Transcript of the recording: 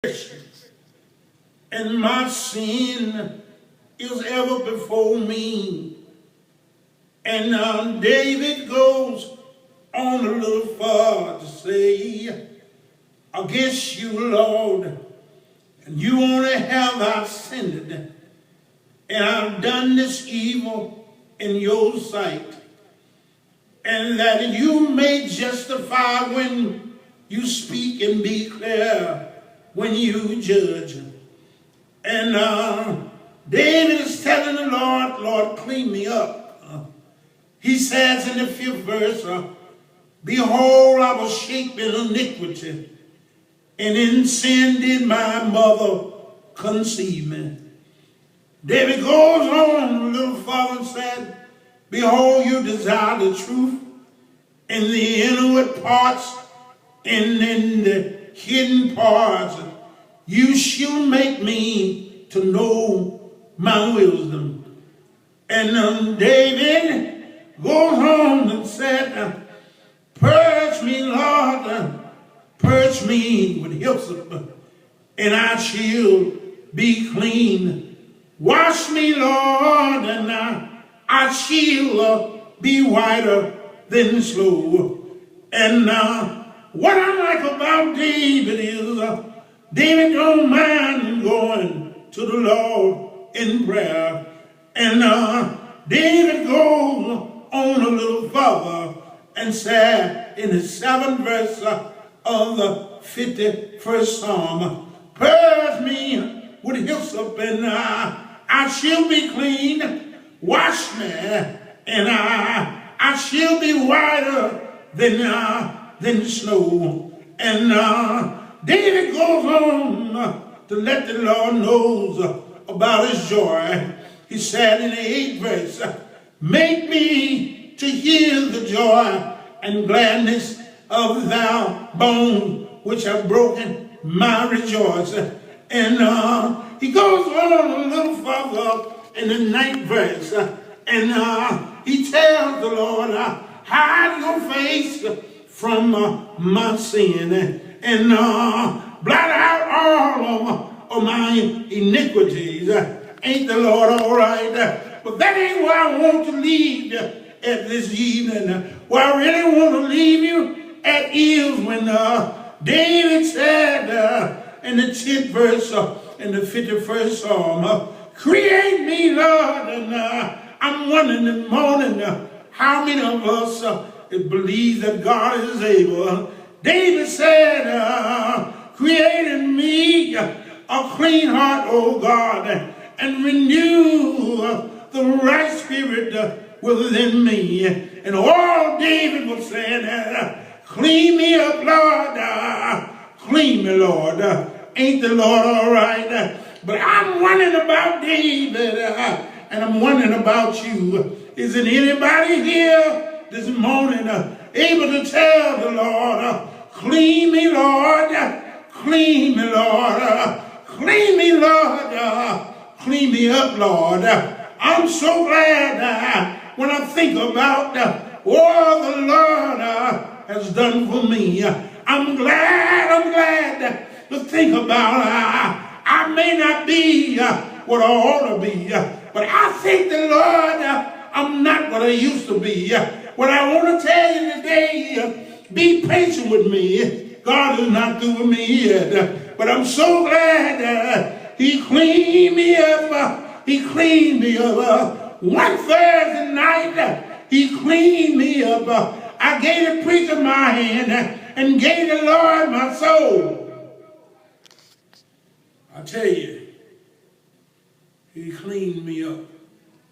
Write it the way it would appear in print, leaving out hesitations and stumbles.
and my sin is ever before me. And David goes on a little far to say, against you, Lord, and you only have I sinned, and I've done this evil in your sight, and that you may justify when you speak and be clear when you judge. And David is telling the Lord, Lord, clean me up. He says in the 5th verse, behold, I was shaped in iniquity, and in sin did my mother conceive me. David goes on a little further and said, behold, you desire the truth in the inward parts and in the hidden parts. You shall make me to know my wisdom. And David goes on and said, purge me, Lord, purge me with hyssop, and I shall be clean. Wash me, Lord, and I shall be whiter than snow. And what I like about David is David don't mind going to the Lord in prayer. And David goes on a little further and said in the 7th verse of the 51st Psalm, purge me with hyssop, and I shall be clean. Wash me, and I shall be whiter than snow. And David goes on to let the Lord know about his joy. He said in the 8th verse, make me to hear the joy and gladness of thy bones, which have broken my rejoice. And he goes on a little further in the 9th verse, and he tells the Lord, hide your face from my sin, and blot out all of my iniquities. Ain't the Lord all right? But that ain't where I want to leave you at this evening. Where I really want to leave you at is when David said in the 10th verse in the 51st Psalm, create me, Lord. And I'm wondering this morning how many of us believe that God is able. David said, create in me a clean heart, O God, and renew the right spirit within me. And all David was saying, clean me up, Lord, clean me, Lord. Ain't the Lord all right? But I'm wondering about David, and I'm wondering about you. Isn't anybody here this morning able to tell the Lord, clean me, Lord, clean me, Lord, clean me, Lord, clean me up, Lord. I'm so glad when I think about all the Lord has done for me. I'm glad to think about I may not be what I ought to be, but I thank the Lord I'm not what I used to be. What I want to tell you today, be patient with me. God is not through with me yet, but I'm so glad He cleaned me up. He cleaned me up. One Thursday night, He cleaned me up. I gave the preacher my hand and gave the Lord my soul. I tell you, He cleaned me up.